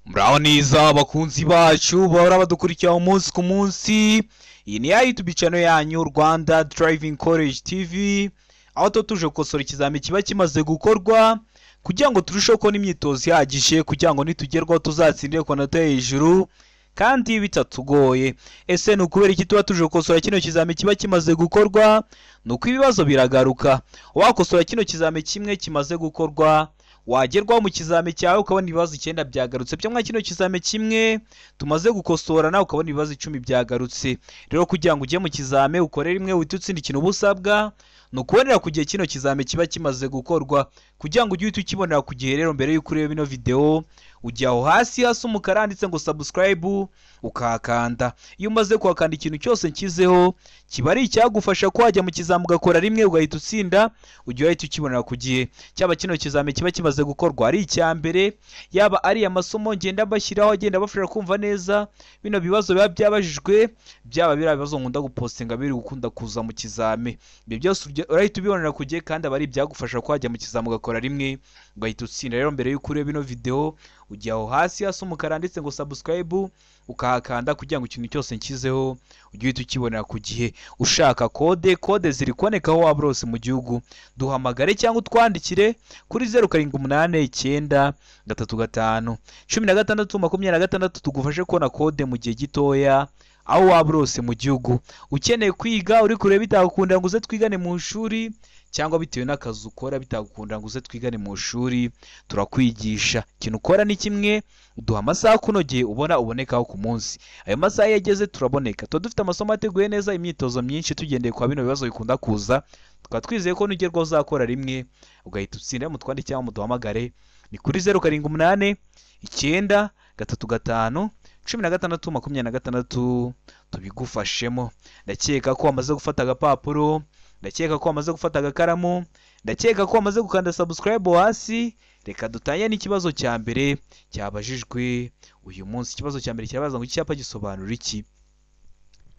Muraho neza abakunzi bacu bahora badukurikira umunsi ku munsi. Iyi ni ya YouTube channel yanyu Rwanda Driving College TV, aho tuje gukosora ikizami kiba kimaze gukorwa kugira ngo turusheho kubona imyitozo ihagije kugira ngo nitugerwaho tuzatsindire ku nota hejuru kandi bitatugoye. Ese ni ukubera iki tuba tuje gukosora kino kizami kiba kimaze gukorwa? Nuko ibibazo biragaruka. Wakosora kino kizami kimwe kimaze gukorwa, wagerwaho mu kizami cyawe ukabona ibibazo 9 byagarutse byo mwa kino kizami kimwe tumaze gukosora, nawe ukabona ibibazo 10 byagarutse. Rero kugira ngo ujye mu kizami ukore rimwe uhite utsinda ikintu ubusabwa, nukubonera ku gihe kino kizami kiba kimaze gukorwa. Kugira ngo ujye uhite ukibonera ku gihe rero mbere y'uko ureba ino video, ujya aho hasi umukara handitse ngo subscribe ukahakanda. Iyo umaze kuhakanda ikintu cyose nshyizeho kiba ari icyagufasha ko wajya mu kizami ugakora rimwe ugahita utsinda, ujya uhita ukibonera ku gihe. Cyaba kino kizami kiba kimaze gukorwa ari icya mbere, yaba ari amasomo ngenda bashyiraho agenda bafasha kumva neza bino bibazo biba byabajijwe, byaba bira bibazo nkunda gupostinga biri gukunda kuza mu kizami. Ibyo byose urahita ubibonera ku gihe kandi aba ari ibyagufasha ko wajya mu kizami ugakora rimwe ugahita utsinda. Rero mbere y'uko ureba ino video, ujya aho hasi umukara handitse ngo subscribe ukahakanda kugira ngo ikintu cyose nshyizeho ujye uhita ukibonera ku gihe. Ushaka kode ziri kubonekaho waba rose mu gihugu, duhamagare cyangwa utwandikire kuri 0789335156 tugufashe kubona kode mu gihe gitoya aho waba rose mu gihugu. Ukeneye kwiga uri kureba bitagukunda ngo uze twigane mu ishuri, cyangwa bitewe n'akazi ukora bitagukunda ngo uze twigane mu ishuri, turakwigisha. Ikintu ukora ni kimwe, uduha amasaha kunogeye ubonekaho ku munsi. Ayo masaha yageze turaboneka. Tuba dufite amasomo ateguye neza, imyitozo myinshi tugendeye kwa bino bibazo bikunda kuza. Tukaba twizeye ko nugerwaho uzakora rimwe ugahita utsinda. Mutwandike cyangwa muduhamagare ni kuri 0789335156 tubigufashemo. Ndakeka ko wamaze gufata agapapuro, ndakeka ko wamaze gufata agakaramu, ndakeka ko wamaze gukanda subscribe hasi. Reka dutanye n'ikibazo cya mbere cyabajijwe uyu munsi. Ikibazo cya mbere kirabaza ngo icyapa gisobanura iki?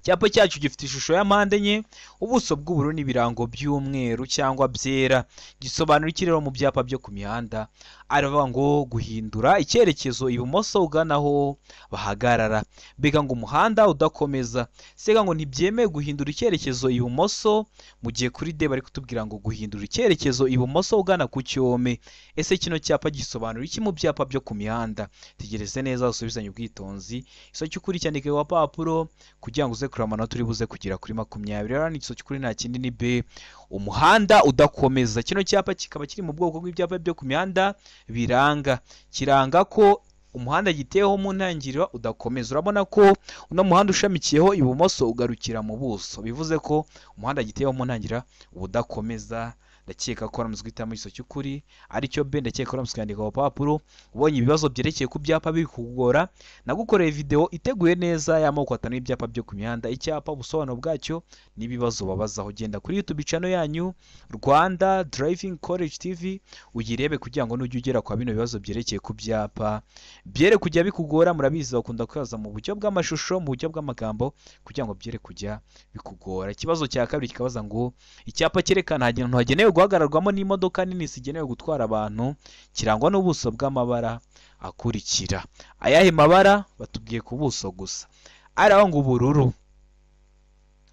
Icyapa cyacu gifite ishusho ya mpande enye, ubuso bw'ubururu n'ibirango by'umweru cyangwa byera. Gisobanura iki rero mu byapa byo ku mihanda? Aravuga ngo guhindura icyerekezo ibumoso uganaho bahagarara. Mbega ngo umuhanda udakomeza. Sega ngo ntibyemewe guhindura icyerekezo ibumoso, mu gihe kuri D bari kutubwira ngo guhindura icyerekezo ibumoso ugana ku cyome. Ese kino cyapa gisobanura iki mu byapa byo ku mihanda? Tegereze neza usubizanye ubwitonzi. Iso cy'ukuri cyandike wa papuro kugira ngo uze kureba amanota uri buze kugira kuri 20. Rero ni iso cy'ukuri nta kindi ni B, umuhanda udakomeza. Kino cyapa kikaba kiri mu bwoko bw'ibyapa byo ku mihanda biranga, kiranga ko umuhanda giteyeho mu ntangiriro udakomeza. Urabona ko uno muhanda ushamikiyeho ibumoso ugarukira mu buso, bivuze ko umuhanda giteyeho mu ntangiriro udakomeza. Ndakeka ko ramuzwe itamo iso cy'ukuri aricyo B. Ndakeka ko ramuzwe yandika ku papuro. Ubonye ibibazo byerekeye ku byapa bikugora, nagukoreye video iteguye neza y'amoko atanu y'ibyapa byo ku mihanda. Icyapa ubusobanuro bwacyo n'ibibazo babazaho. Genda kuri YouTube channel yanyu Rwanda Driving College TV uyirebe kugira ngo nujye ugera kwa bino bibazo byerekeye ku byapa byere kujya bikugora. Murabizi bakunda kwibaza mu buryo bw'amashusho, mu buryo bw'amagambo kugira ngo byere kujya bikugora. Ikibazo cya kabiri kikabaza ngo icyapa cyerekana ahantu hagenewe guhagararwamo n'imodoka nini zigenewe gutwara abantu, kirangwa n'ubuso bw'amabara akurikira. Ayahe mabara? Batubwiye ku buso gusa. Araho ngo ubururu,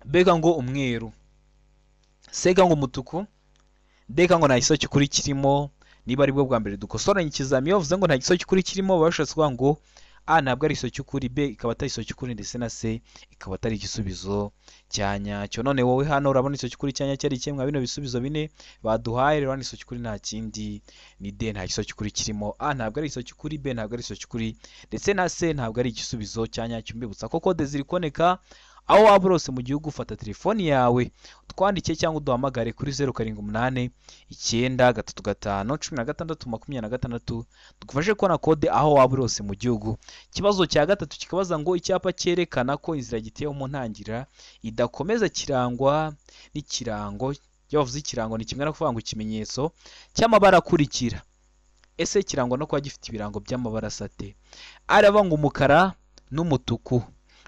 mbega ngo umweru, sega ngo umutuku, mbega ngo nta giso cy'ukuri kirimo. Niba ari bwo bwa mbere dukosoranye ikizami, iyo bavuze ngo nta giso cy'ukuri kirimo bashatse kuvuga ngo A ntabwo ari iso cy'ukuri, B ikaba atari iso cy'ukuri, ndetse na C ikaba atari igisubizo cya nyacyo. None wowe hano urabona iso cy'ukuri cya nyacyo ari kimwe bino bisubizo bine baduhaye. Rero ni iso cy'ukuri nta kindi ni D, nta giso cy'ukuri kirimo. A ntabwo ari iso cy'ukuri, B ntabwo ari iso cy'ukuri, ndetse na C ntabwo ari igisubizo cya nyacyo. Mbibutsa ko kode ziri kuboneka aho waba urose mu gihugu. Ufata telefoni yawe twandike cyangwa uduhamagare kuri 0789335156 tugufashe kubona kode aho waba urose mu gihugu. Ikibazo cya gatatu kikabaza ngo icyapa cyerekana ko inzira giteyeho mu ntangira idakomeza kirangwa n'ikirango. Iyo bavuze ikirango ni kimwe no kuvuga ngo ikimenyetso cy'amabara akurikira. Ese kirangwa no kuba gifite ibirango by'amabara sate? Aravuga ngo umukara n'umutuku,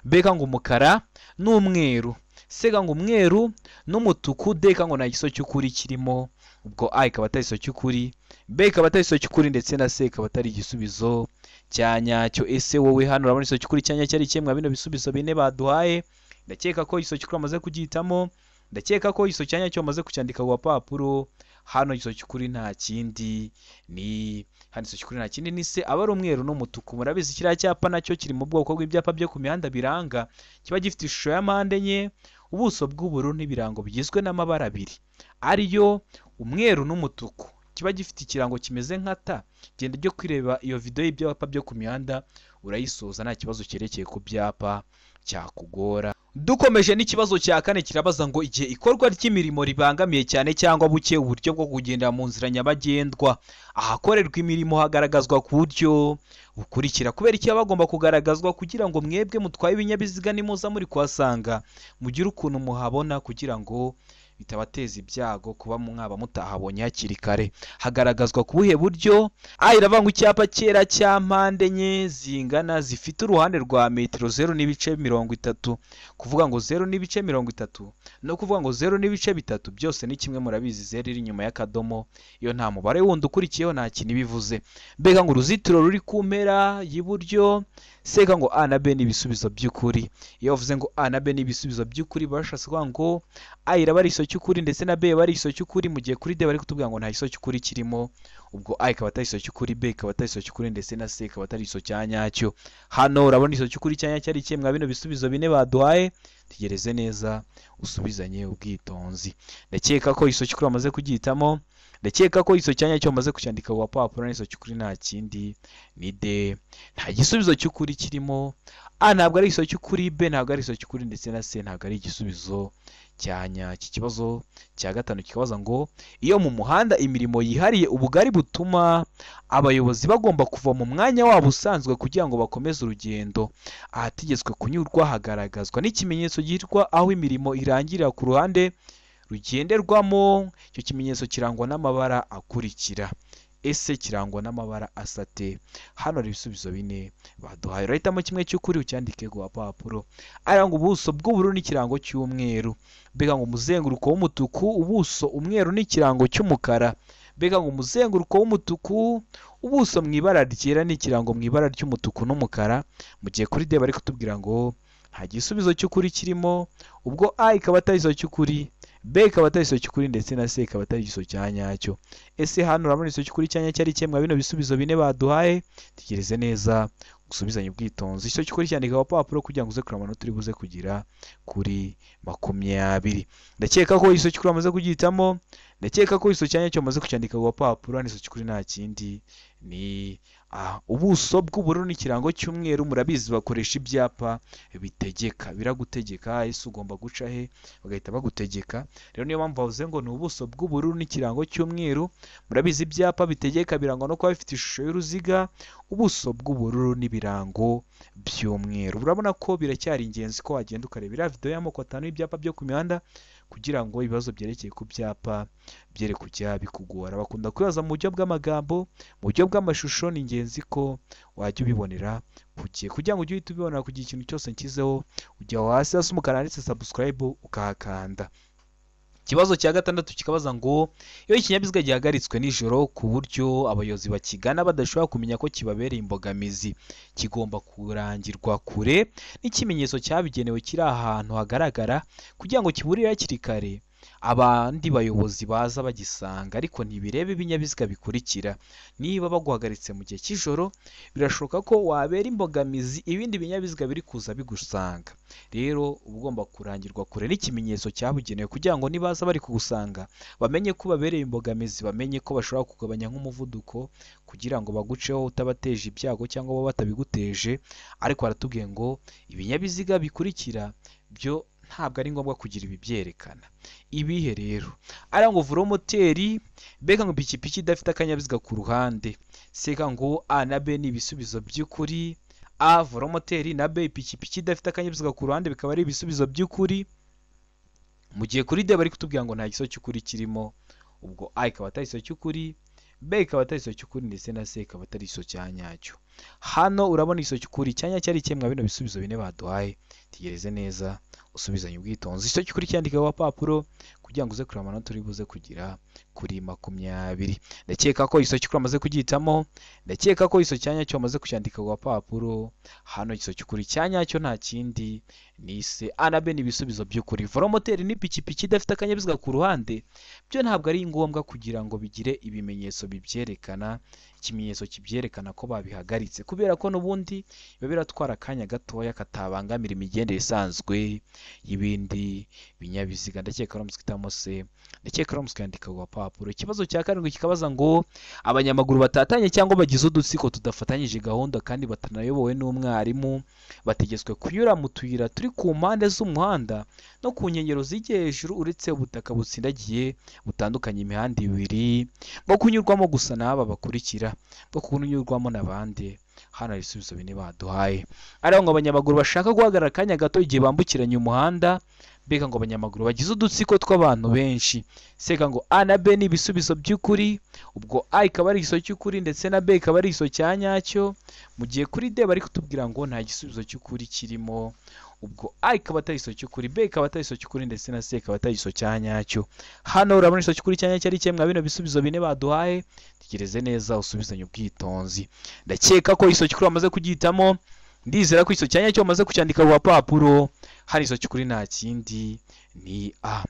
mbega ngo umukara n'umweru, sega ngo umweru n'umutuku. Deka ngo nta giso cy'ukuri kirimo. ubwo A ikaba atari iso cy'ukuri, B ikaba atari iso cy'ukuri ndetse na C ikaba atari igisubizo cya nyacyo. Ese wowe hano urabona iso cy'ukuri cya nyacyo ari kimwe bino bisubizo bine baduhaye? Ndakeka ko iso cy'ukuri amaze kugihitamo, ndakeka ko iso cya nyacyo amaze kucyandika ku papuro. Hano iso cy'ukuri nta kindi ni C, aba ari umweru n'umutuku. Murabizi kiriya cyapa nacyo kiri mu bwoko bw'ibyapa byo ku mihanda biranga, kiba gifite ishusho ya mpande enye, ubuso bw'ubururu n'ibirango bigizwe n'amabara abiri ariyo umweru n'umutuku. Kiba gifite ikirango kimeze nka ta. Genda ujye kwireba iyo video y'ibyapa byo ku mihanda urayisoza nta kibazo cyerekeye ku byapa cyakugora. Dukomeje n'ikibazo cya kane kirabaza ngo igihe ikorwa ry'imirimo ribangamiye cyane cyangwa buke uburyo bwo kugendera mu nzira nyabagendwa, ahakorerwa imirimo hagaragazwa ku buryo bukurikira. Kubera iki bagomba kugaragazwa? Kugira ngo mwebwe mutwaye ibinyabiziga nimuza muri kuhasanga mugire ukuntu muhabona, kugira ngo bitabateza ibyago kuba mwaba mutahabonye hakiri kare. Hagaragazwa ku buhe buryo? A iravanga icyapa cyera cya mpande enye zingana zifite uruhande rwa metero 0.30. Kuvuga ngo 0.30 no kuvuga ngo 0.3 byose ni kimwe. Murabizi 0 iri inyuma y'akadomo, iyo nta mubare wundi ukurikiyeho nta kintu bivuze. Mbega ngo uruzitiro ruri ku mpera y'iburyo. Seka ngo A na B ni ibisubizo by'ukuri. Iyo bavuze ngo A na B ni ibisubizo by'ukuri barashatse kuvuga ngo A iraba ari iso cy'ukuri ndetse na B iraba ari iso cy'ukuri, mu gihe kuri D bari kutubwira ngo nta iso cy'ukuri kirimo. Ubwo A ikaba atari iso cy'ukuri, B ikaba atari iso cy'ukuri ndetse na C ikaba atari iso cya nyacyo. Hano urabona iso cy'ukuri cya nyacyo ari kimwe bino bisubizo bine baduhaye. Tegereze neza usubizanye ubwitonzi. Ndakeka ko iso cy'ukuri amaze kugihitamo, ndakeka ko iso cyanya cyo maze kucyandika ku papuro. N'iso cy'ukuri nta kindi ni D. Nta gisubizo cy'ukuri kirimo. A ntabwo ari iso cy'ukuri, B ntabwo ari iso cy'ukuri ndetse na C ntabwo ari igisubizo cya nyacyo. Ikibazo cya gatanu kikabaza ngo iyo mu muhanda imirimo yihariye ubugari butuma abayobozi bagomba kuva mu mwanya wabo usanzwe kugira ngo bakomeze urugendo, ahategetswe kunyurwa hagaragazwa n'ikimenyetso gihitwa aho imirimo irangirira ku ruhande rugenderwamo. Icyo kimenyetso kirangwa n'amabara akurikira. Ese kirangwa n'amabara asate? Hano hari ibisubizo bine baduhaye. Urahitamo kimwe cy'ukuri ucyandike ku papuro. Aranga ubuso bw'ubururu n'ikirango cy'umweru. Mbega ngo umuzenguruko w'umutuku, ubuso umweru n'ikirango cy'umukara. Mbega ngo umuzenguruko w'umutuku, ubuso mu ibara ryera n'ikirango mu ibara ry'umutuku n'umukara. Mu gihe kuri D bari kutubwira ngo nta gisubizo cy'ukuri kirimo. Ubwo A ikaba atari iso cy'ukuri, B ikaba atari iso cy'ukuri ndetse na C ikaba atari iso cya nyacyo. Ese hano urabona iso cy'ukuri cya nyacyo ari kimwe bino bisubizo bine baduhaye? Tegereze neza usubizanye ubwitonzi. Iso cy'ukuri cyandika ku papuro kugira ngo uze kureba amanota uri buze kugira kuri 20. Ndakeka ko iso cy'ukuri amaze kugihitamo, ndakeka ko iso cya nyacyo amaze kucyandika ku papuro. N'iso cy'ukuri nta kindi ni ubuso bw'ubururu n'ikirango cy'umweru. Murabizi bakoresha ibyapa bitegeka, biragutegeka ese ugomba guca he, bagahita bagutegeka. Rero niyo mpamvu bavuze ngo ni ubuso bw'ubururu n'ikirango cy'umweru. Murabizi ibyapa bitegeka birangwa no kuba bifite ishusho y'uruziga, ubuso bw'ubururu n'ibirango by'umweru. Urabona ko biracyari ingenzi ko wagenda ukarebera video y'amoko 5 y'ibyapa byo ku mihanda kugira ngo ibibazo byerekeye ku byapa byere kujya bikugora. Bakunda kwibaza mu buryo bw'amagambo, mu buryo bw'amashusho. Ni ingenzi ko wajya ubibonera kugira ngo ujye uhita ubibonera kugira ikintu cyose nshyizeho ujya hasi hasi umukara handitse subscribe ukahakanda. Ikibazo cya gatandatu kikabaza ngo iyo ikinyabiziga gihagaritswe nijoro ku buryo abayobozi bakigana badashobora kumenya ko kibabereye imbogamizi, kigomba kurangirwa kure n'ikimenyetso cyabigenewe kiri ahantu hagaragara kugira ngo kiburire hakiri kare abandi bayobozi baza bagisanga, ariko ntibirebe ibinyabiziga bikurikira. Niba baguhagaritse mu gihe cy'ijoro birashoboka ko wabera imbogamizi ibindi binyabiziga biri kuza bigusanga. Rero ugomba kurangirwa kure n'ikimenyetso cyabugenewe kugira ngo nibaza bari kugusanga bamenye ko babereye imbogamizi, bamenye ko bashobora kugabanya nk'umuvuduko kugira ngo baguceho utabateje ibyago cyangwa bo batabiguteje. Ariko baratubwiye ngo ibinyabiziga bikurikira byo ntabwo ari ngombwa kugira ibi byerekana. Ibihe rero? Ari ngo velomoteri, mbega ngo ipikipiki idafite akanyabiziga ku ruhande. Seka ngo A na B ni ibisubizo by'ukuri. A velomoteri na B ipikipiki idafite akanyabiziga ku ruhande bikaba ari ibisubizo by'ukuri. Mu gihe kuri D bari kutubwira ngo nta giso cy'ukuri kirimo. Ubwo A ikaba atari iso cy'ukuri, B ikaba atari iso cy'ukuri ndetse na C ikaba atari iso cya nyacyo. Hano urabona iso cy'ukuri cya nyacyo ari kimwe bino bisubizo bine baduhaye. Tegereze neza usubizanye ubwitonzi. Iso cy'ukuri cyandika ku papuro kugira ngo uze kureba amanota uri buze kugira kuri 20. Ndakeka ko iso cy'ukuri amaze kugitamo, ndakeka ko iso cyanya cyo amaze kucyandika ku papuro. Hano iso cy'ukuri cyanya cyo nta kindi nise anabe n'ibisubizo by'ukuri. Velomoteri ni pikipiki idafite akanyabiziga ku ruhande, byo ntabwo ari ngombwa kugira ngo bigire ibimenyetso bibyerekana, ikimenyetso kibyerekana ko babihagaritse, kubera ko n'ubundi biba biratwara akanya gatoya katabangamira imigendere isanzwe y'ibindi binyabiziga. Ndakeka ko kitamo se, ndakeka ko yandika ku papuro. Ikibazo cya karindwi kikabaza ngo abanyamaguru batatanye cyangwa bagize udutsiko tudafatanyije gahunda kandi batanayobowe n'umwarimu bategetswe kunyura mu tuyira turi ku mpande z'umuhanda no ku nkengero zijye hejuru, uretse ubutaka butsindagiye butandukanye imihanda ibiri bwo kunyurwamo gusa n'aba bakurikira, bwo kunyurwamo n'abandi. Hano hari ibisubizo bine baduhaye. Ariho ngo abanyamaguru bashaka guhagarara akanya gato igihe bambukiranya umuhanda, mbega ngo abanyamaguru bagize udutsiko tw'abantu benshi. Seka ngo A na B ni ibisubizo by'ukuri, ubwo A ikaba ari iso cy'ukuri ndetse na B ikaba ari iso cyanyacyo, mu gihe kuri D bari kutubwira ngo nta gisubizo cy'ukuri kirimo, ubwo A ikaba atari iso cy'ukuri, B ikaba atari iso cy'ukuri ndetse na C ikaba atari iso cyanyacyo. Hano urabona iso cy'ukuri cyanyacyo ari kimwe bino bisubizo bine baduhaye. Tegereze neza usubizanye ubwitonzi. Ndakeka ko iso cy'ukuri bamaze kugitamo, ndizera ko iso cyanyacyo bamaze kucyandika ku papuro. Hari iso cy'ukuri nta kindi ni A.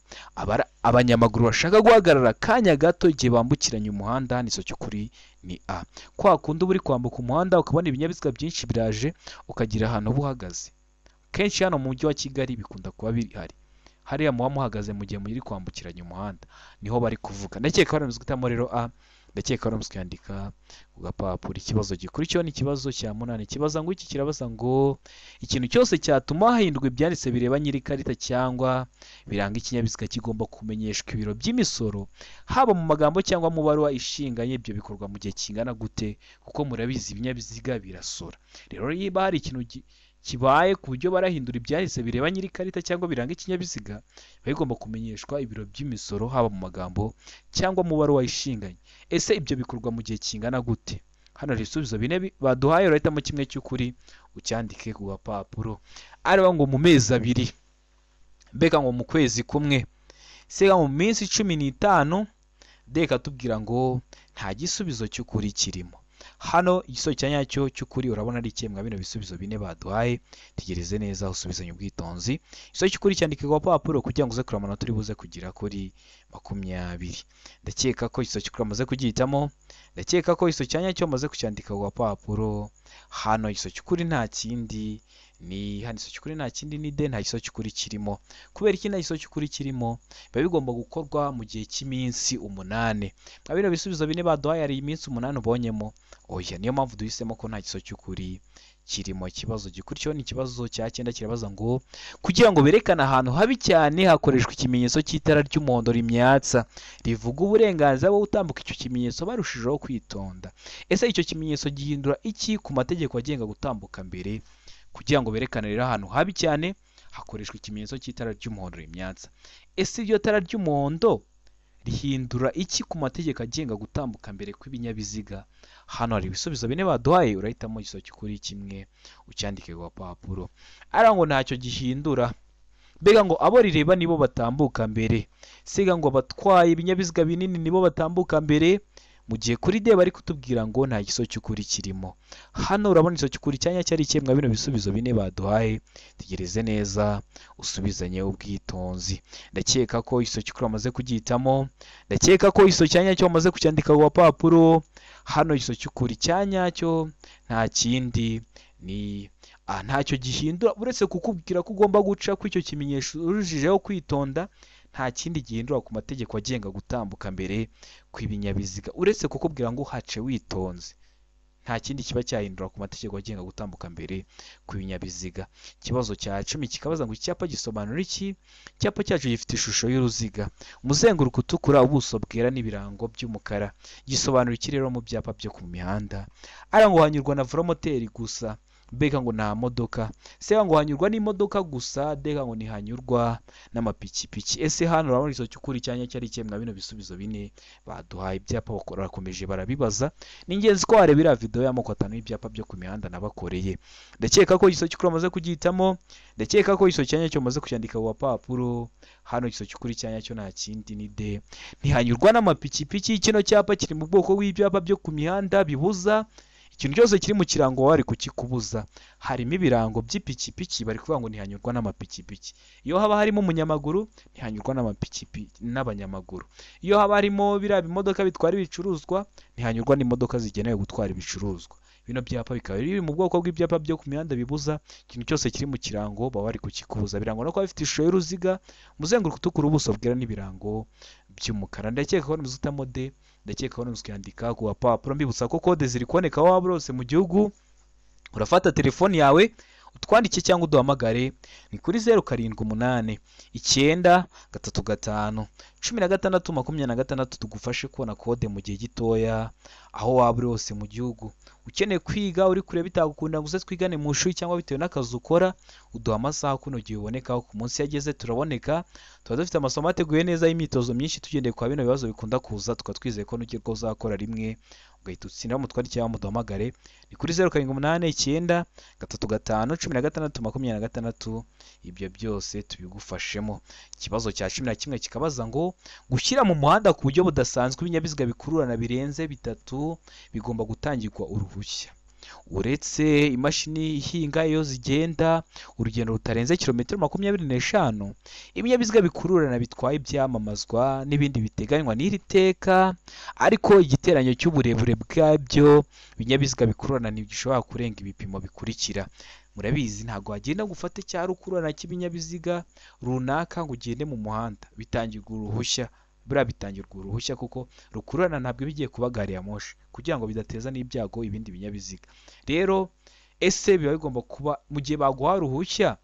Abanyamaguru bashaka guhagarara akanya gato igihe bambukiranya umuhanda, hano iso cy'ukuri ni A. Kwa kundi uba uri kwambuka umuhanda ukabona ibinyabiziga byinshi biraje ukagira ahantu uba uhagaze. Kenshi hano mu mujyi wa Kigali bikunda kuba bihari. Hariya muba muhagaze mu gihe muri kwambukiranya umuhanda, niho bari kuvuga. Ndakeka bari muzitamo rero A, ndakeka bari muzikandika ku gapapuro. Ikibazo gikurikiyeho ni ikibazo cya 8. Kibaza ngo iki kirabaza ngo ikintu cyose cyatuma hahindurwa ibyanditse bireba nyiri karita cyangwa biranga ikinyabiziga kigomba kumenyeshwa ibiro by'imisoro, haba mu magambo cyangwa mu baruwa ishinganye. Ibyo bikorwa mu gihe kingana gute? Kuko murabizi ibinyabiziga birasora. Rero niba hari ikintu kibaye ku buryo barahindura ibyanditse bireba nyiri karita cyangwa biranga ikinyabiziga, bigomba kumenyeshwa ibiro by'imisoro, haba mu magambo cyangwa mu baruwa ishinganye. Ese ibyo bikorwa mu gihe kingana gute? Hano hari ibisubizo bine baduhaye, urahitamo kimwe cy'ukuri ucyandike ku gapapuro. Areba ngo mu mezi 2, mbega ngo mu kwezi kumwe, sega mu minsi 15, deka tubwira ngo nta gisubizo cy'ukuri kirimo. Hano igisobanuro cyanyacyo cy'ukuri urabona ari kimwe bino bisubizo bine baduhaye. Tegereze neza usubizanye ubwitonzi. Igisobanuro cy'ukuri cyandike ku papuro kugira ngo uze kureba amanota uri buze kugira kuri 20. Ndakeka ko igisobanuro cy'ukuri amaze kugihitamo, ndakeka ko igisobanuro cyanyacyo amaze kucyandika ku papuro. Hano igisobanuro cy'ukuri nta kindi ni hano igisobanuro cy'ukuri nta kindi ni D, nta gisobanuro cy'ukuri kirimo. Kubera iki nta gisobanuro cy'ukuri kirimo? Biba bigomba gukorwa mu gihe cy'iminsi 8. Bino bisubizo bine baduhaye ari iminsi 8 ubonyemo. Oya, niyo mpamvu duhisemo ko nta gisobanuro cy'ukuri kirimo. Ikibazo gikurikiyeho ni ikibazo cya 9. Kirabaza ngo kugira ngo berekane ahantu habi cyane hakoreshwa ikimenyetso cy'itara ry'umuhondo rimyatsa rivuga uburenganzira bwo gutambuka. Icyo kimenyetso barushijeho kwitonda. Ese icyo kimenyetso gihindura iki ku mategeko agenga gutambuka mbere? Kugira ngo berekane rero ahantu habi cyane hakoreshwa ikimenyetso cy'itara ry'umuhondo rimyatsa. Ese iryo tara ry'umuhondo rihindura iki ku mategeko agenga gutambuka mbere kw'ibinyabiziga? Hano hari ibisubizo bine baduhaye, urahitamo igisobanuro cy'ukuri kimwe ucyandike ku papuro. Ariko ngo ntacyo gihindura, mbega ngo abo rireba nibo batambuka mbere, siga ngo abatwaye ibinyabiziga binini nibo batambuka mbere, mu gihe kuri D bari kutubwira ngo nta gisobanuro cy'ukuri kirimo. Hano urabona igisobanuro cy'ukuri cyanya cyari kimwe bino bisubizo bine baduhaye. Tegereze neza usubizanye ubwitonzi. Ndakeka ko igisobanuro cy'ukuri amaze kugihitamo, ndakeka ko igisobanuro cyanyacyo amaze kucyandika ku papuro. Hano igisobanuro cy'ukuri cyanyacyo nta kindi ni ntacyo gihindura uretse kukubwira ko ugomba guca ku icyo kimenyesho urushijeho kwitonda. Nta kindi gihindura ku mategeko agenga gutambuka mbere kw'ibinyabiziga uretse kukubwira ngo hace witonze. Nta kindi kiba cyahindura ku mategeko agenga gutambuka mbere kw'ibinyabiziga. Ikibazo cya 10 kikabaza ngo icyapa gisobanura iki? Icyapa cyacu gifite ishusho y'uruziga, umuzenguruko utukura, ubuso bwera n'ibirango by'umukara. Gisobanura iki rero mu byapa byo ku mihanda? Ara ngo hanyurwa na velomoteri gusa. mbega ngo nta modoka. Se ngo hanyurwa n'imodoka gusa, deka ngo ntihanyurwa n'amapikipiki. Ese hano urabona iso cy'ukuri cyanya cyari cyemwa bino bisubizo bine baduhaye. Ibyapa barakomeje barabibaza. Ni ingenzi ko warebera video y'amoko atanu y'ibyapa byo ku mihanda nabakoreye. Ndakeka ko iso cy'ukuri amaze kugihitamo, ndakeka ko iso cyanya cyo maze kucyandika ku papuro. Hano iso cy'ukuri cyanya cyo nta kindi ni de, ntihanyurwa n'amapikipiki. Kino cyapa kiri mu bwoko bw'ibyapa byo ku mihanda bibuza ikintu cyose kiri mu kirango wari kukikubuza. Harimo ibirango by'ipikipiki bari kuvuga ngo ntihanyurwa n'amapikipiki. Iyo haba harimo umunyamaguru ntihanyurwa n'amapikipiki n'abanyamaguru. Iyo haba harimo biriya imodoka bitwara ibicuruzwa ntihanyurwa n'imodoka zigenewe gutwara ibicuruzwa. Bino byapa bikaba biri mu bwoko bw'ibyapa byo ku mihanda bibuza ikintu cyose kiri mu kirango baba bari kukikubuza. Birango no kuba bifite ishusho y'uruziga, umuzenguruko utukura, ubuso bwera n'ibirango by'umukara. Ndakeka ko nimuzitamo de, ndakeka ko nimuzikandika ku papuro. Mbibutsa ko kode ziri kuboneka aho waba urose mu gihugu. Urafata telefoni yawe utwandike cyangwa uduhamagare, ni kuri 0789 935 1626 tugufashe kubona kode mu gihe gitoya aho waba uri hose mu gihugu. Ukeneye kwiga uri kure bitagukunda ngo uze twigane mu ishuri cyangwa bitewe n'akazi ukora, uduha amasaha kuno gihe uboneka. Ku munsi yageze turaboneka, tuba dufite amasomo ateguye neza y'imyitozo myinshi tugendeye kwa bino bibazo bikunda kuza, tukatwizeye ko nugerwa uzakora rimwe ugahita utsindira mu twandike cyangwa muduhamagare. Ni kuri 0789 935 1626. Ibyo byose tubigufashemo. Ikibazo cya 11 kikabaza ngo gushyira mu muhanda ku buryo budasanzwe ibinyabiziga bikururana birenze 3 bigomba gutangirwa uruhushya. Uretse imashini ihinga iyo zigenda urugendo rutarenze kilometero 25, ibinyabiziga bikururana bitwaye ibyamamazwa n'ibindi biteganywa n'iri teka, ariko igiteranyo cy'uburebure bwabyo ibinyabiziga bikururana ntigishobora kurenga ibipimo bikurikira. Murabizi ntago wagenda gufata cya rukururana cy'ibinyabiziga runaka ngo ugende mu muhanda. Bitangirwa uruhushya, buriya bitangirwa uruhushya kuko rukururana ntabwo bigiye kuba gari ya moshi kugira ngo bidateza n'ibyago ibindi binyabiziga. Rero ese biba bigomba kuba mu gihe baguha uruhushya,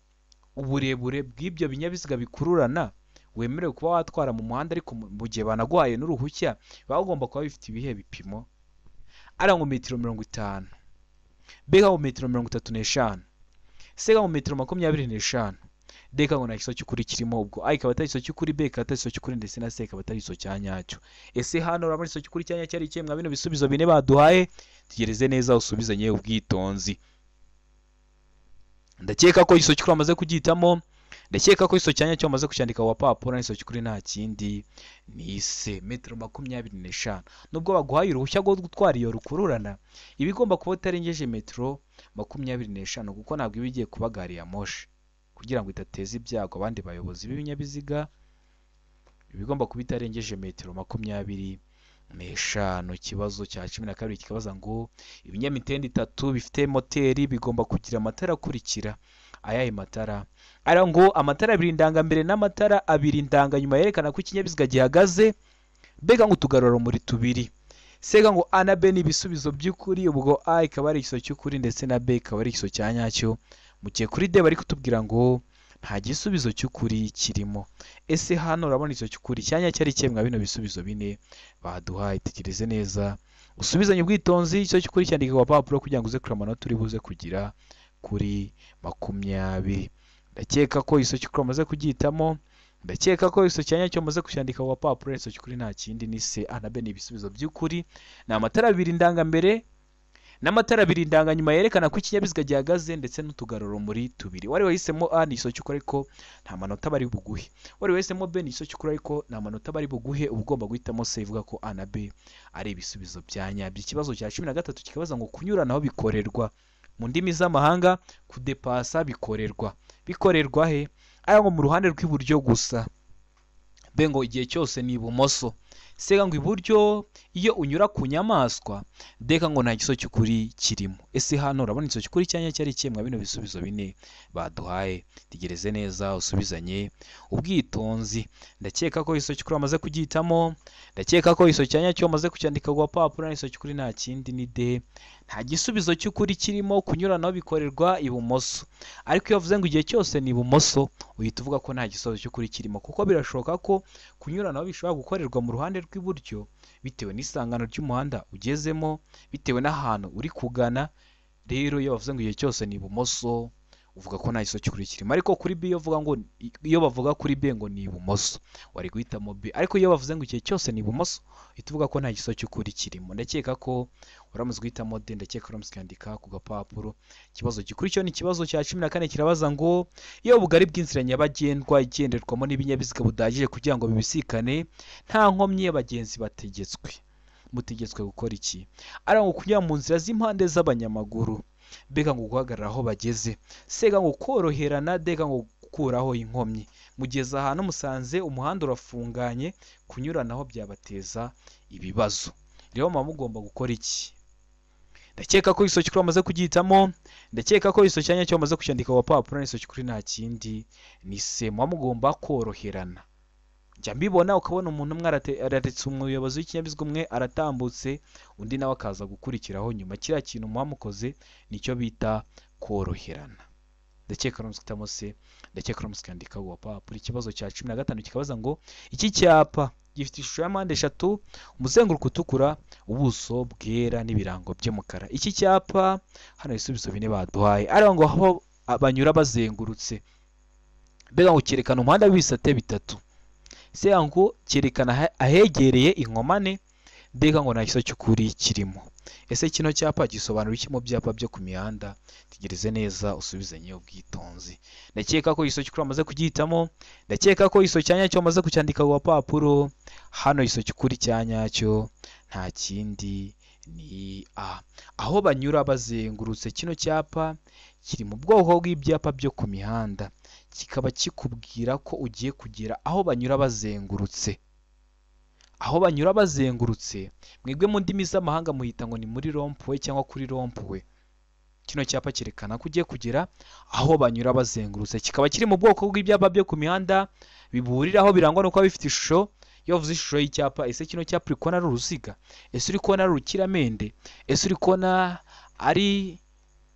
uburebure bw'ibyo binyabiziga bikururana wemerewe kuba watwara mu muhanda, ariko mu gihe banaguhaye n'uruhushya baba bagomba kuba bifite ibihe bipimo. Ari ngo metero 50, bega ngo metero 35, sega ngo metero 25, deka ngo nta kiso cy'ukuri kirimo. Ubwo a ikaba atari iso cy'ukuri, b ikaba atari iso cy'ukuri, ndetse na c ikaba atari iso cya nyacyo. Ese hano urabona iso cy'ukuri cya nyacyo ari ikemwa bino bisubizo bine baduhaye? Tegereze neza usubizanye ubwitonzi. Ndakeka ko iso cy'ukuri amaze kugihitamo, ndakeka ko iso cyanya cyo amaze kucyandika wa papuro. N'iso cy'ukuri nta kindi ni c, metero 25. Nubwo baguhaye uruhushya rwo gutwara iyo rukururana, ibigomba kuba itarengeje metero 25 kuko ntabwo iba igiye kuba gari ya moshi, kugira ngo idateza ibyago abandi bayobozi b'ibinyabiziga. Ibigomba kuba itarengeje metero 25. Ikibazo cya 12 kikabaza ngo ibinyamitende 3 bifite moteri bigomba kugira amatara akurikira. Ayahe matara? Ara ngo amatara 2 ndangambere n'amatara 2 ndanganyuma yerekana ko ikinyabiziga gihagaze. Bega ngo tugarura muri 2. Sega ngo a na b ni ibisubizo by'ukuri. Ubwo a ikaba ari ikiso cy'ukuri ndetse na b ikaba ari ikiso cya nyacyo. Mu gihe kuri d bari kutubwira ngo nta gisubizo cy'ukuri kirimo. Ese hano urabona ikiso cy'ukuri cyanya cyari cyemwa bino bisubizo bine baduhaye? Tegereze neza usubizanye ubwitonzi. Ikiso cy'ukuri cyandika ku papuro kugira ngo uze kuri amanota uri buze kugira kuri 20. Ndakeka ko ikiso cy'ukuri amaze kugihitamo, ndakeka ko ikiso cyanya cyo amaze kucyandika ku papuro. Ikiso cy'ukuri nta kindi ni c, a na b ni ibisubizo by'ukuri. Ni amatara 2 ndangambere n'amatara 2 ndanganyuma yerekana ko ikinyabiziga gihagaze, ndetse n'utugaruro muri 2. Wari wahisemo a ni ikiso cy'ukuri ariko nta manota bari buguhe. Wari wahisemo b ni ikiso cy'ukuri ariko nta manota bari buguhe. Ugomba guhitamo c ivuga ko a na b ari ibisubizo bya nyabyo. Ikibazo cya 13 kikabaza ngo kunyuranaho bikorerwa. Mu ndimi z'amahanga kudepasa bikorerwa he? Aya ngo mu ruhande rw'iburyo gusa. B ngo igihe cyose ni ibumoso. Sega ngo iburyo iyo unyura ku nyamaswa. Deka ngo nta giso cy'ukuri kirimo. Ese hano urabona igiso cy'ukuri cyanya cyari cyemwa bino bisubizo bine baduhaye? Tegereze neza usubizanye ubwitonzi. Ndakeka ko igiso cy'ukuri amaze kugihitamo, ndakeka ko igiso cyanya cyo amaze kucyandika ku papuro. N'igiso cy'ukuri nta kindi ni d, nta gisubizo cy'ukuri kirimo. Kunyuranaho bikorerwa ibumoso, ariko iyo uvuze ngo igihe cyose ni ibumoso uhita uvuga ko nta gisubizo cy'ukuri kirimo, kuko birashoboka ko kunyuranaho bishobora gukorerwa mu ruhande rw'iburyo bitewe n'isangano ry'umuhanda ugezemo, bitewe n'ahantu uri kugana. rero iyo bavuze ngo igihe cyose ni ibumoso uvuga ko nta giso cy'ukuri kirimo, ariko kuri B iyo bavuga kuri B ngo ni ibumoso wari guhitamo B, ariko iyo bavuze ngo igihe cyose ni ibumoso uhita uvuga ko nta giso cy'ukuri kirimo. Ndakeka ko uramutse guhitamo D, ndakeka uramutse kwandika ku gapapuro. Ikibazo gikurikiyeho ni ikibazo cya 14 kirabaza ngo iyo ubugari bw'inzira nyabagendwa igenderwamo n'ibinyabiziga budahagije kugira ngo bibisikane nta nkomyi y'abagenzi mutegetswe gukora iki? Ari ngo kunyura mu nzira z'impande z'abanyamaguru, mbega ngo guhagarara aho bageze, sega ngo koroherana, dega ngo gukuraho inkomyi. Mugeze ahantu musanze umuhanda urafunganye, kunyuranaho byabateza ibibazo, rero muba mugomba gukora iki? Ndakeka ko igiso cy'ukuri bamaze kugihitamo, ndakeka ko igiso cyanya cyo bamaze kucyandika ku papuro, n'igiso cy'ukuri nta kindi ni C, muba mugomba koroherana. Njya mbibona ukabona umuntu umwe araretse umuyobozi w'ikinyabiziga umwe aratambutse, undi nawe akaza gukurikiraho nyuma. Kiriya kintu muba mukoze nicyo bita koroherana. Ndakeka uramutse uhitamo C, ndakeka uramutse ukandika ku papuro. Ikibazo cya 15 kikabaza ngo iki cyapa gifite ishusho ya mpande eshatu, umuzenguruko utukura, ubuso bwera n'ibirango by'umukara. Iki cyapa hano ibisubizo bine baduhaye, ari ngo aho banyura bazengurutse, mbega ngo cyerekana umuhanda w'ibisate bitatu, se ngo cyerekana ahegereye inkomane, mbega ngo nta giso cy'ukuri kirimo. Ese kino cyapa gisobanura iki mu byapa byo ku mihanda? Tegereze neza usubizanye ubwitonzi. Ndakeka ko igiso cy'ukuri bamaze kugihitamo, ndakeka ko igiso cyanya cyo bamaze kucyandika ku papuro. Hano igiso cy'ukuri cyanya cyo nta kindi ni A, aho banyura bazengurutse. Kino cyapa kiri mu bwoko bw'ibyapa byo ku mihanda, kikaba kikubwira ko ugiye kugera aho banyura bazengurutse. Aho banyura bazengurutse mwebwe mu ndimi z'amahanga muhita ngo ni muri rompuwe cyangwa kuri rompuwe. Kino cyapa cyerekana ko ugiye kugera aho banyura bazengurutse, kikaba kiri mu bwoko bw'ibyapa byo ku mihanda biburiraho, birangwa no kuba bifite ishusho. Iyo uvuze ishusho y'icyapa, ese kino cyapa uri kubona ari uruziga, ese uri kubona ari urukiramende, ese uri kubona ari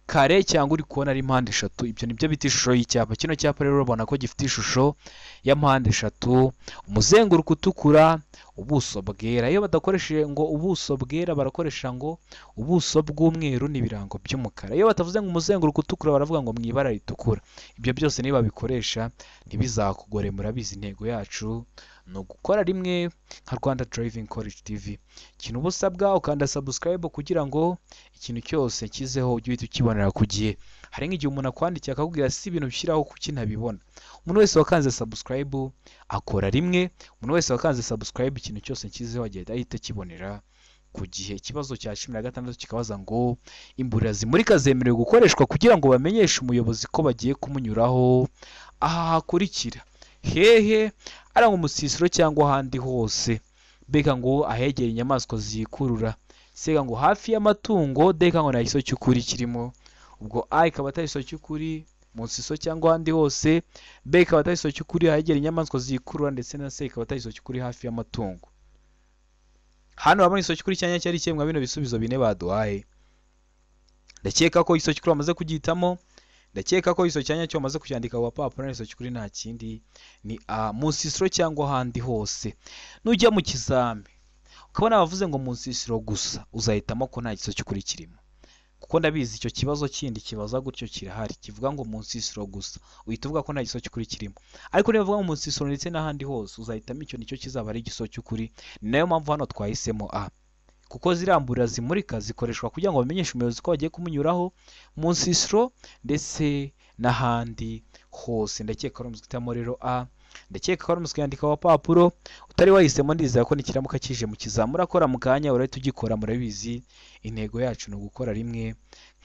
kare, cyangwa uri kubona ari mpande eshatu? Ibyo nibyo bita ishusho y'icyapa. Kino cyapa rero urabona ko gifite ishusho ya mpande eshatu, umuzenguruko utukura, ubuso bwera. Iyo badakoresheje ngo ubuso bwera, barakoresha ngo ubuso bw'umweru n'ibirango by'umukara. Iyo batavuze ngo umuzenguruko utukura, baravuga ngo mu ibara ritukura. Ibyo byose niba bikoresha ntibizakugore, murabizi intego yacu ni ugukora rimwe nka Rwanda Driving College TV. Ikintu uba usabwa ukanda subscribe kugira ngo ikintu cyose kizeho ujye uhita ukibonera ku gihe. Hari nk'igihe umuntu akwandikiye akakubwira si ibintu bishyiraho kuki ntabibona. Umuntu wese wakanze subscribe akora rimwe, umuntu wese wakanze subscribe ikintu cyose kizeho agenda ahita kibonera ku gihe. Ikibazo cya 16 kikabaza ngo imburira zimurika zemerewe gukoreshwa kugira ngo bamenyeshe umuyobozi ko bagiye kumunyuraho aha hakurikira: hehe, ari ngo umusisiro cyangwa ahandi hose, mbega ngo ahegera inyamaswa zikurura, sega ngo hafi y'amatungo, deka ngo nta giso cy'ukuri kirimo. Ubwo A ikaba atari igiso cy'ukuri, mu nsiso cyangwa ahandi hose. B ikaba atari igiso cy'ukuri, ahegera inyamaswa zikurura, ndetse na C ikaba atari igiso cy'ukuri, hafi y'amatungo. Hano urabona igiso cy'ukuri cyanya cyari kimwe bino bisubizo bine baduhaye. Ndakeka ko igiso cy'ukuri bamaze kugihitamo, ndakeka ko igiso cyanya cyo bamaze kucyandika ku papuro, n'igiso cy'ukuri nta kindi ni A, mu nsisiro cyangwa ahandi hose. Nujya mu kizame ukabona bavuze ngo mu nsisiro gusa, uzahitamo ko nta giso cy'ukuri kirimo, kuko ndabizi icyo kibazo kindi kibaza gutyo kirahari, kivuga ngo mu nsisiro gusa, uhita uvuga ko nta giso cy'ukuri kirimo. Ariko niba uvuga ngo mu nsisiro ndetse n'ahandi hose, uzahitamo icyo nicyo kizaba ari igiso cy'ukuri. Ni nayo mpamvu hano twahisemo A, kuko ziramburira zimurika zikoreshwa kugira ngo bamenyeshe umuyobozi ko bagiye kumunyuraho mu nsisiro ndetse n'ahandi hose. Ndakeka ko uramutse rero A, ndakeka ko uramutse yandika ku papuro. Utari wahisemo ndizera ko nikiramuka kije mu kizamura akora mu kanya urahita ugikora. Murabizi intego yacu ni ugukora rimwe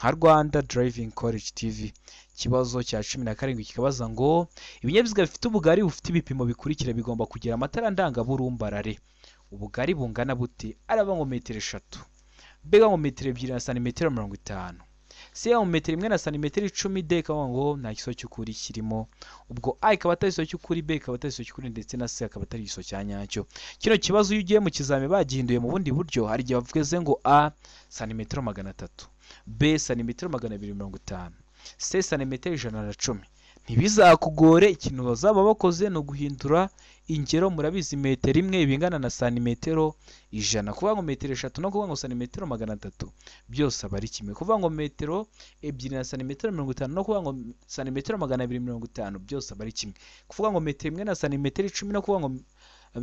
nka Rwanda Driving College TV. Ikibazo cya 17 kikabaza ngo ibinyabiziga bifite ubugari bufite ibipimo bikurikira bigomba kugira amatara ndangaburumbarare. Ubugari bungana bute? Araba ngo metero 3, mbega ngo metero 2 na santimetero 50, C ngo metero 1 na santimetero 10, D ngo nta giso cy'ukuri kirimo. Ubwo A ikaba atari igiso cy'ukuri, B ikaba atari igiso cy'ukuri, ndetse na C akaba atari igiso cya nyacyo. Kino kibazo iyo ugiye mu kizame bagihinduye mu bundi buryo, hari igihe bavuze ngo A santimetero 300, B santimetero 250, C santimetero 110, ntibizakugore. Ikintu bazaba bakoze ni uguhindura ingero. Murabizi metero imwe ibingana na santimetero 100, kuvuga ngo metero 3 no kuvuga ngo santimetero 300 byose aba ari kimwe. Kuvuga ngo metero 2 na santimetero 50 no kuvuga ngo santimetero 250 byose aba ari kimwe. Kuvuga ngo metero 1 na santimetero 10 no kuvuga ngo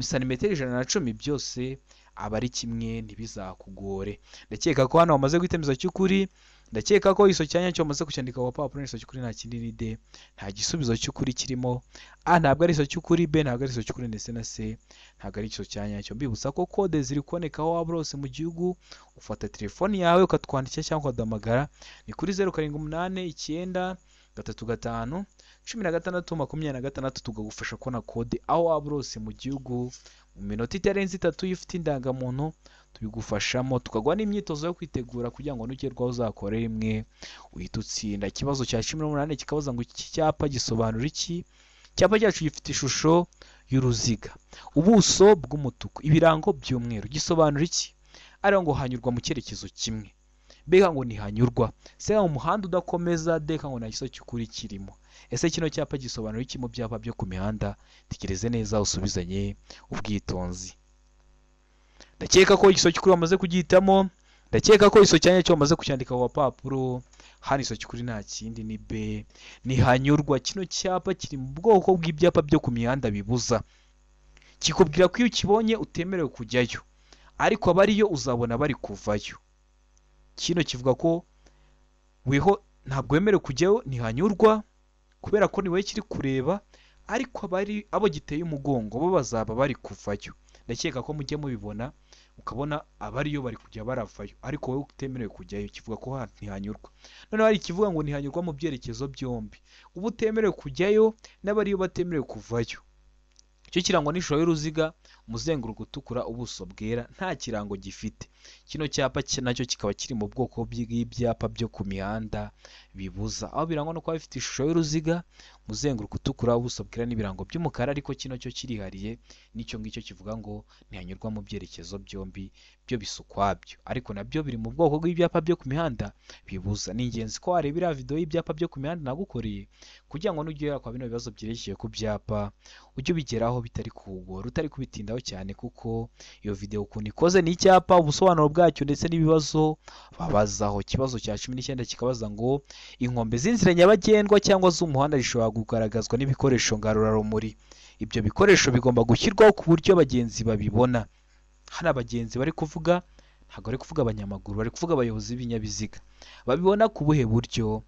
santimetero 110 byose aba ari kimwe, ntibizakugore. Ndakeka ko hano wamaze guhitamiza cy'ukuri. Ndakeka ko iso cyanya cyo wamaze kucyandika ku papuro n'iso cy'ukuri nta kindi ni D. Nta gisubizo cy'ukuri kirimo. A ntabwo ari iso cy'ukuri, B ntabwo ari iso cy'ukuri, ndetse na C ntabwo ari iso cyanya cyo. Mbibutsa ko kode ziri kuboneka aho waba hose mu gihugu. Ufata telefoni yawe ukatwandikira cyangwa ukaduhamagara, ni kuri 0789 35 16 tugagufasha kubona kode aho waba hose mu gihugu mu minota itarenze 3. Iyo ufite indangamuntu tubigufashamo, tukaguha n'imyitozo yo kwitegura kugira ngo nugerwaho uzakore rimwe uhita utsinda. Ikibazo cya 18 kikabaza ngo iki cyapa gisobanura iki? Icyapa cyacu gifite ishusho y'uruziga, ubuso bw'umutuku, ibirango by'umweru. Gisobanura iki? Ari ngo hanyurwa mu cyerekezo kimwe. Bega ngo ntihanyurwa. Se mu muhanda udakomeza, deka ngo nta giso cy'ukuri kirimo. Ese kino cyapa gisobanura iki mu byapa byo ku mihanda? Tekereze neza usubizanye ubwitonzi. Ndakeka ko igiso cy'ukuri wamaze kugihitamo. Ndakeka ko iso cyanya cyo wamaze kucyandika ku papuro. Hano iso cy'ukuri nta kindi ni B, ntihanyurwa. Kino cyapa kiri mu bwoko bw'ibyapa byo ku mihanda bibuza. Kikubwira ko iyo ukibonye utemerewe kujyayo, ariko abariyo uzabona bari kuvayo. Kino kivuga ko weho ntabwo wemerewe kujyayo, ntihanyurwa, kubera ko ni wowe kiri kureba, ariko abo giteye umugongo bo bazaba bari kuvayo. Ndakeka ko mujye mubibona ukabona abariyo bari kujya baravayo, ariko wowe utemerewe kujyayo. Kivuga ko ntihanyurwa. Noneho hari ikivuga ngo ntihanyurwa mu byerekezo byombi. Ubu utemerewe kujyayo n'abariyo batemerewe kuvayo. Icyo kirango n'ishusho y'uruziga, umuzenguruko utukura, ubuso bwera, nta kirango gifite. Kino cyapa nacyo kikaba kiri mu bwoko bw'ibyapa byo ku mihanda bibuza. Aho birangwa no kuba bifite ishusho y'uruziga, umuzenguruko utukura, ubuso bwera n'ibirango by'umukara, ariko kino cyo kirihariye. Nicyo ngicyo kivuga ngo ntihanyurwa mu byerekezo byombi, byo bisa ukwabyo, ariko nabyo biri mu bwoko bw'ibyapa byo ku mihanda bibuza. Ni ingenzi ko wareba iriya video y'ibyapa byo ku mihanda nagukoreye, kugira ngo nugera kwa bino bibazo byerekeye ku byapa ujye ubigeraho bitari kugora, utari kubitindaho cyane, kuko iyo video ukuntu ikoze ni icyapa, ubusobanuro bwacyo ndetse n'ibibazo babazaho. Ikibazo cya 19 kikabaza ngo inkombe z'inzira nyabagendwa cyangwa z'umuhanda zishobora kugaragazwa n'ibikoresho ngarurarumuri. Ibyo bikoresho bigomba gushyirwaho ku buryo abagenzi babibona. Hano abagenzi bari kuvuga ntabwo bari kuvuga abanyamaguru, bari kuvuga abayobozi b'ibinyabiziga. Babibona ku buhe buryo?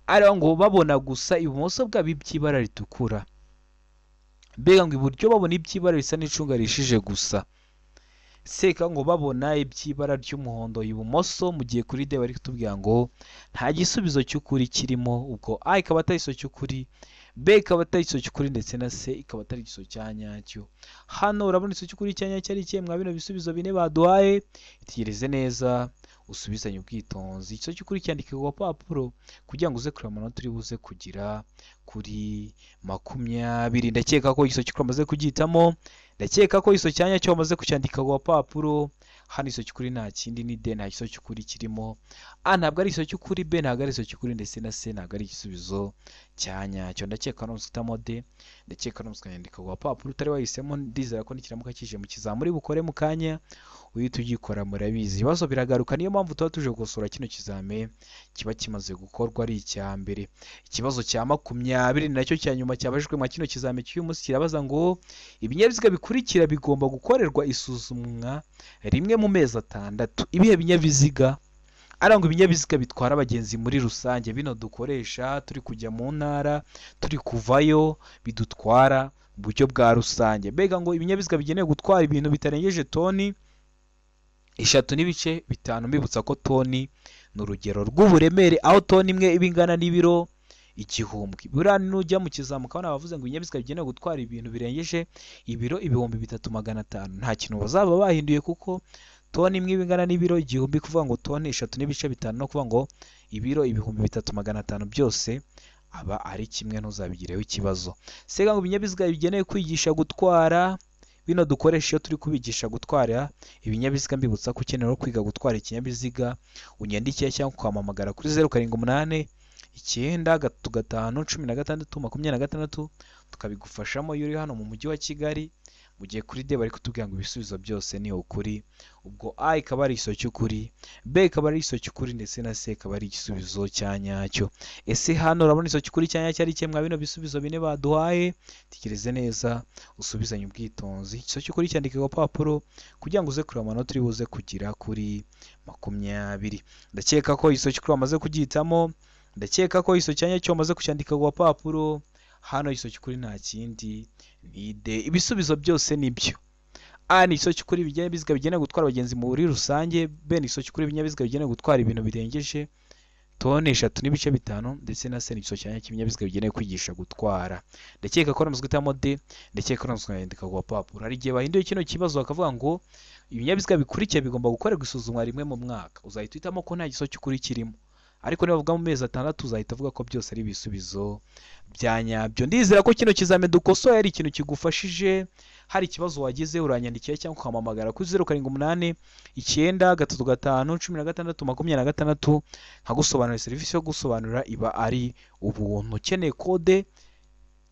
Ari ngo babona gusa ibumoso bwabo iby'ibara ritukura. Mbega ngo iburyo babona iby'ibara risa n'icunga rishije gusa. Seka ngo babona iby'ibara ry'umuhondo ibumoso, mu gihe kuri D bari kutubwira ngo nta gisubizo cy'ukuri kirimo. Ubwo A ikaba atari iso cy'ukuri, B ikaba atari iso cy'ukuri, ndetse na C ikaba atari iso cyanyacyo. Hano urabona iso cy'ukuri cyanyacyo ari ikihe mwa bino bisubizo bine baduhaye? Itegereze neza usubizanye ubwitonzi. Iso cy'ukuri cyandike ku papuro kugira ngo uze kureba amanota uri buze kugira kuri 20. Ndakeka ko iso cy'ukuri amaze kugihitamo. Ndakeka ko iso cyanya cyo wamaze kucyandika ku papuro. Hano iso cy'ukuri nta kindi ni D, nta iso cy'ukuri kirimo. A ntabwo ari iso cy'ukuri, B ntabwo ari iso cy'ukuri, ndetse na C ntabwo ari igisubizo cyanyacyo. Ndakeka no musitamo D, ndakeka no muskanyandika ku papuro utari wahisemo. Ndizera ko nikiramuka kije mu kizamuri bukore mu kanya uhita ugikora. Murabizi ibibazo biragaruka, niyo mpamvu tuba tuje gukosora kino kizame kiba kimaze gukorwa ari icya mbere. Ikibazo cya 20 nacyo cya nyuma cyabajijwe mu kino kizame cy'uyu munsi kirabaza ngo ibinyabiziga bikurikira bigomba gukorerwa isuzumwa rimwe mu mezi 6. Ibihe binyabiziga? Arangwa ibinyabiziga bitwara abagenzi muri rusange, bino dukoresha turi kujya mu ntara, turi kuvayo, bidutwara mu buryo bwa rusange. Mbega ngo ibinyabiziga bigenewe gutwara ibintu bitarengeje toni 3.5. Mbibutsa ko toni ni urugero rw'uburemere, aho toni imwe iba ingana n'ibiro 1000. Buriya nujya mu kizamuka ukabona bavuze ngo ibinyabiziga bigenewe gutwara ibintu birengeje ibiro 3500. Nta kintu bazaba bahinduye, kuko toni imwe iba ingana n'ibiro 1000, kuvuga ngo toni 3.5 no kuvuga ngo ibiro 3500 byose aba ari kimwe, ntuzabigireho ikibazo. Sega ngo ibinyabiziga bigenewe kwigisha gutwara, bino dukoresha iyo turi kubigisha gutwara ibinyabiziga. Mbibutsa ko ukeneye kwiga gutwara ikinyabiziga, unyandikiye cyangwa ukamamagara kuri 0789 9, 5, 16, 26, tukabigufashamo iyo uri hano mu mujyi wa Kigali. Mu gihe kuri D bari kutubwira ngo ibisubizo byose ni ukuri, ubwo A ikaba ari igisobanuro cy'ukuri, B ikaba ari igisobanuro cy'ukuri, ndetse na C ikaba ari igisubizo cya nyacyo. Ese hano urabona igisobanuro cy'ukuri cya nyacyo ari iki mwa bino bisubizo bine baduhaye? Tekereze neza usubizanye ubwitonzi. Igisobanuro cy'ukuri cyandike ku papuro kugira ngo uze kureba amanota uri buze kugira kuri 20. Ndakeka ko igisobanuro cy'ukuri wamaze kugihitamo, ndakeka ko igisobanuro cya nyacyo wamaze kucyandika ku papuro. Hano igisobanuro cy'ukuri nta kindi ni D. Ibisubizo byose nibyo. A ni igisobanuro cy'ukuri ibinyabiziga bigenewe gutwara abagenzi muri rusange. B ni igisobanuro cy'ukuri ibinyabiziga bigenewe gutwara ibintu birengeje toni 3.5, ndetse na C ni igisobanuro cya nyacyo ibinyabiziga bigenewe kwigisha gutwara. Ndakeka ko namazwe guhitamo D, ndakeka ko namazwe kwandika ku papuro. Hari igihe bahinduye kino kibazo bakavuga ngo ibinyabiziga bikurikira bigomba gukorerwa isuzumwa rimwe mu mwaka, uzahita uhitamo ko nta gisobanuro cy'ukuri kirimo. Ariko niba bavuga mu mezi 6 uzahita avuga ko byose ari ibisubizo bya nyabyo. Ndizera ko kino kizame dukosoye ari ikintu kigufashije. Hari ikibazo wagize uranyandikiye cyangwa ukamamagara kuri 078 935 16 26, nkagusobanurira serivisi yo gusobanurira iba ari ubuntu. Ukeneye kode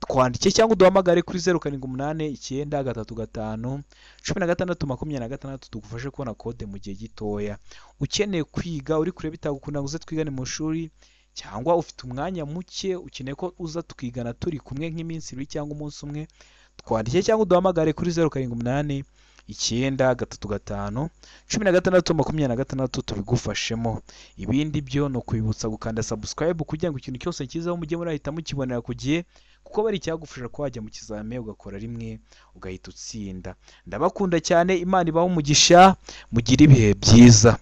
twandike cyangwa uduhamagare kuri 078 935 16 26, tugufashe kubona kode mu gihe gitoya. Ukeneye kwiga uri kure bitagukunda ngo uze twigane mu shuri, cyangwa ufite umwanya muke ukeneye ko uza tukigana turi kumwe nk'iminsi 2 cyangwa umunsi umwe, twandike cyangwa uduhamagare kuri 078 935 16 26, tubigufashemo. Ibindi byo no kwibutsa gukanda subscribe kugira ngo ikintu cyose kizaho mujye murahita mukibonera ku gihe, kuko bari cyagufasha ko wajya mu kizame ugakora rimwe ugahita utsinda. Ndabakunda cyane, Imana ibahe umugisha, mugire ibihe byiza.